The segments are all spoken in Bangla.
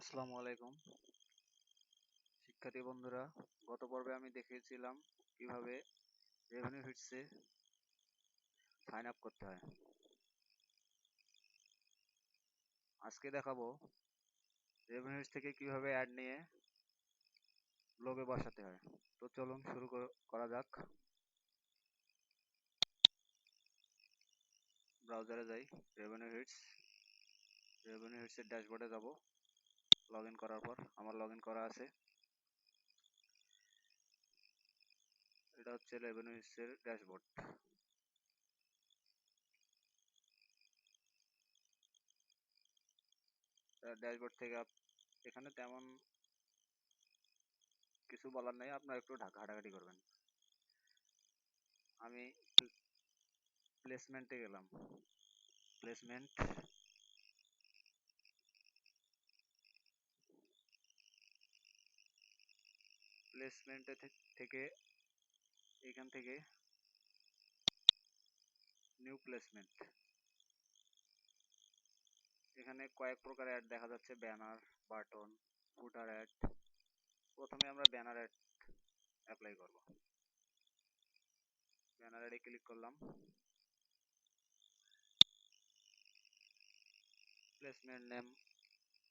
আসসালামু আলাইকুম শিক্ষার্থী বন্ধুরা। গত পর্বে আমি দেখিয়েছিলাম কিভাবে রেভিনিউ হিটসে সাইন আপ করতে হয়। আজকে দেখাবো রেভিনিউ হিটস থেকে কিভাবে অ্যাড নিয়ে ব্লগে বসাতে হয়। তো চলুন শুরু করা যাক। ব্রাউজারে যাই, রেভিনিউ হিটসের ড্যাশবোর্ডে যাব। লগ ইন করার পর আমার লগ ইন করা আছে। এটা হচ্ছে রেভিনিউ হিটসের ড্যাশবোর্ড। ড্যাশবোর্ড থেকে এখানে তেমন কিছু বলার নেই, আপনারা একটু ঘাটাঘাটি করবেন। আমি প্লেসমেন্টে গেলাম। প্লেসমেন্ট প্লেসমেন্টে থেকে এখান থেকে নিউ প্লেসমেন্ট, এখানে কয়েক প্রকার অ্যাড দেখা যাচ্ছে: ব্যানার, বাটন, ফুটার অ্যাড। প্রথমে আমরা ব্যানার অ্যাড অ্যাপ্লাই করব। ব্যানার অ্যাডে ক্লিক করলাম। প্লেসমেন্ট নেম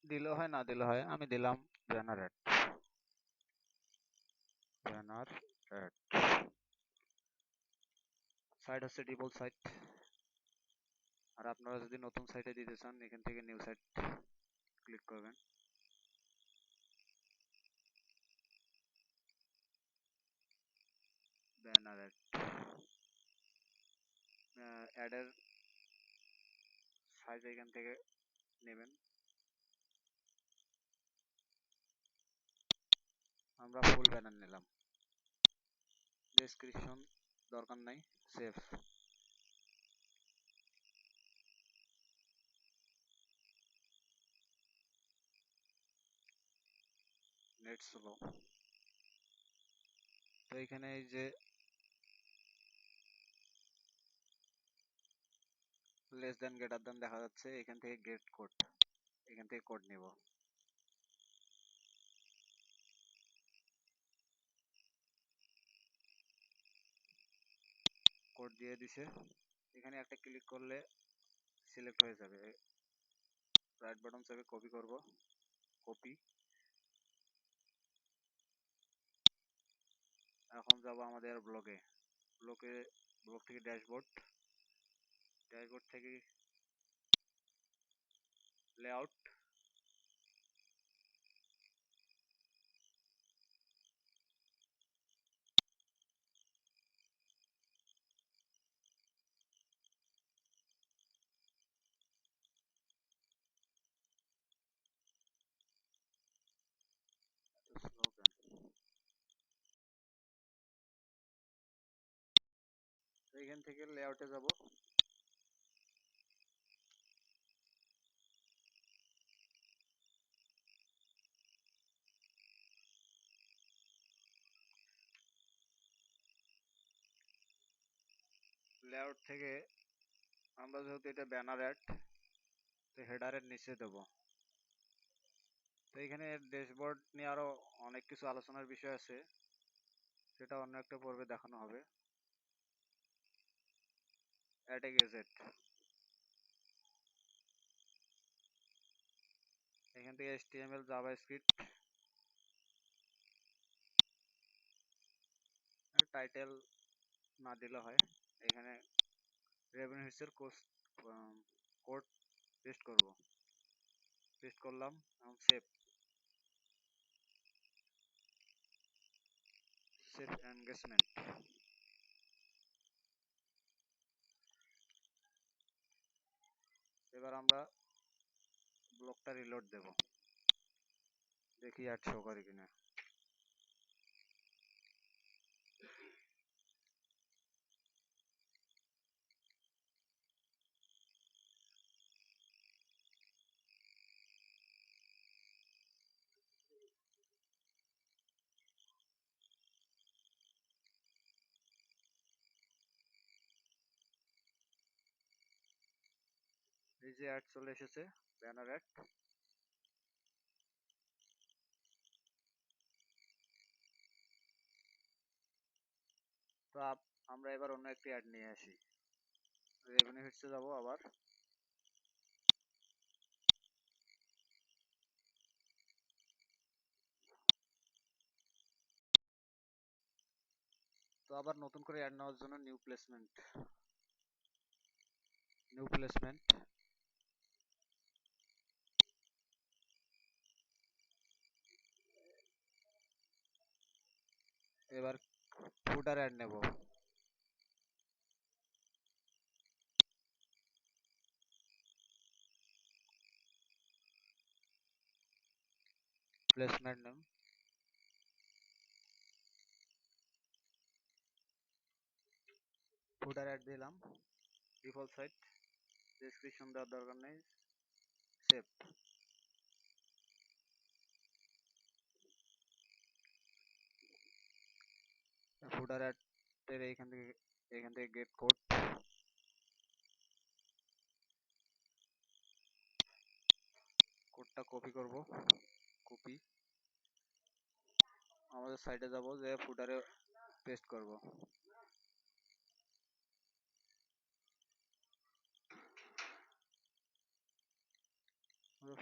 দিলেও হয়, না দিলে হয়, আমি দিলাম banner ad. Banner ad site হচ্ছে ডিফল্ট সাইট, আর আপনারা যদি নতুন সাইটে দিতে চান এখান থেকে নিউ সাইট ক্লিক করবেন। ব্যানার অ্যাড অ্যাডের সাইজ এখান থেকে নেবেন। আমরা ফুল ব্যানার নিলাম। ডেসক্রিপশন দরকার নাই, সেভ। Net slow. তো এখানে এই যে লেস দেন গ্রেটার দেন দেখা যাচ্ছে, এখান থেকে গেট কোড, এখান থেকে কোড নিব। কোড দিয়ে দিছে, এখানে একটা ক্লিক করলে সিলেক্ট হয়ে যাবে। রাইট বাটন চেপে কপি করব, কপি। এখন যাব আমাদের ব্লগ থেকে ড্যাশবোর্ড থেকে লেআউট, স্লোগান। এখান থেকে লেআউটে যাব। লেআউট থেকে আমরা যেহেতু এটা ব্যানার অ্যাড, তো হেডারের নিচে দেব। তো এখানে ড্যাশবোর্ড নিয়ে আরো অনেক কিছু আলোচনার বিষয় আছে, সেটা অন্য একটা পর্বে দেখানো হবে। অ্যাড এ গেজেট, এখান থেকে HTML জাভাস্ক্রিপ্ট, টাইটেল না দিলে হয়। এখানে রেভিনিউ হিটসের কোড পেস্ট করব। পেস্ট করলাম, এখন সেভ এনগেজমেন্ট। এবার আমরা ব্লকটা রিলোড দেব, দেখি অ্যাড শো করে কিনা। এই যে অ্যাড চলে এসেছে, ব্যানার অ্যাড। আমরা এবার অন্য একটি অ্যাড নিয়ে আসি। রেভিনিউ হিটসে যাব আবার। তো আবার নতুন করে অ্যাড নেওয়ার জন্য নিউ প্লেসমেন্ট এবার ফুটার অ্যাড নেব। প্লেসমেন্ট নেম, ফুটার অ্যাড দিলাম, ডিফল্ট সাইট, ডেসক্রিপশন দেওয়ার দরকার নেই, সেভ। ফুটার অ্যাড এখান থেকে গেট কোডটা কপি করব, কপি আমাদের সাইটে যাব, যে ফুটারে পেস্ট করব।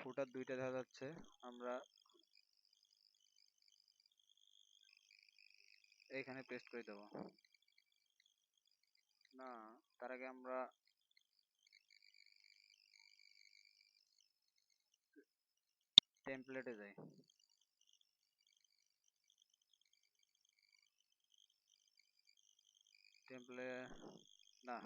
ফুটার দুইটা দেখা যাচ্ছে, আমরা এইখানে পেস্ট করে দেব। না, তার আগে আমরা টেমপ্লেটে যাই। না,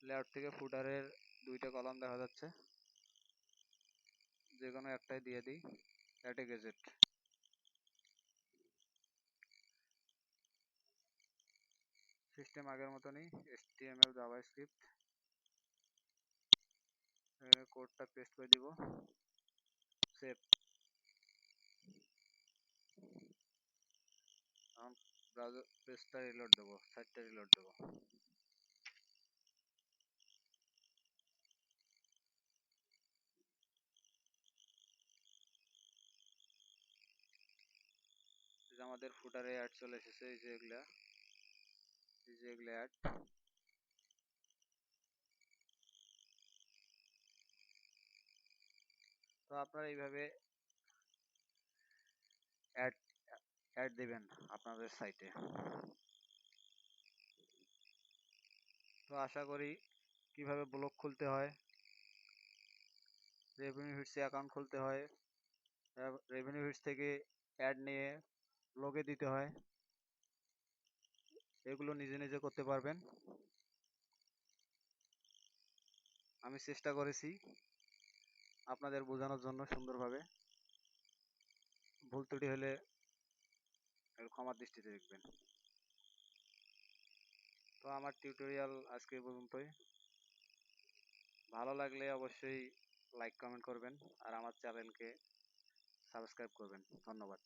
লেআউট থেকে ফুটারের দুইটা কলাম দেখা যাচ্ছে, যে কোনো একটাই দিয়ে দিই, অ্যাড এ গেজেট। সিস্টেম আগের মতনই, HTML জাভাস্ক্রিপ্ট, এখানে কোডটা পেস্ট করে দিব, সেভ। এখন ব্রাউজার পেজটা রিলোড দেবো, সাইটটা রিলোড দেবো। আমাদের ফুটারে অ্যাড চলে এসেছে, এই যে এগুলা অ্যাড। তো আপনারা এইভাবে অ্যাড অ্যাড দিবেন আপনাদের সাইটে। তো আশা করি কিভাবে ব্লগ খুলতে হয়, রেভিনিউ হিটসে অ্যাকাউন্ট খুলতে হয়, রেভিনিউ হিটস থেকে অ্যাড নিয়ে ব্লগে দিতে হয়, এগুলো নিজে নিজে করতে পারবেন। আমি চেষ্টা করেছি আপনাদের বোঝানোর জন্য সুন্দরভাবে। ভুল ত্রুটি হলে ক্ষমার দৃষ্টিতে দেখবেন। তো আমার টিউটোরিয়াল আজকে এই পর্যন্তই। ভালো লাগলে অবশ্যই লাইক কমেন্ট করবেন আর আমার চ্যানেলকে সাবস্ক্রাইব করবেন। ধন্যবাদ।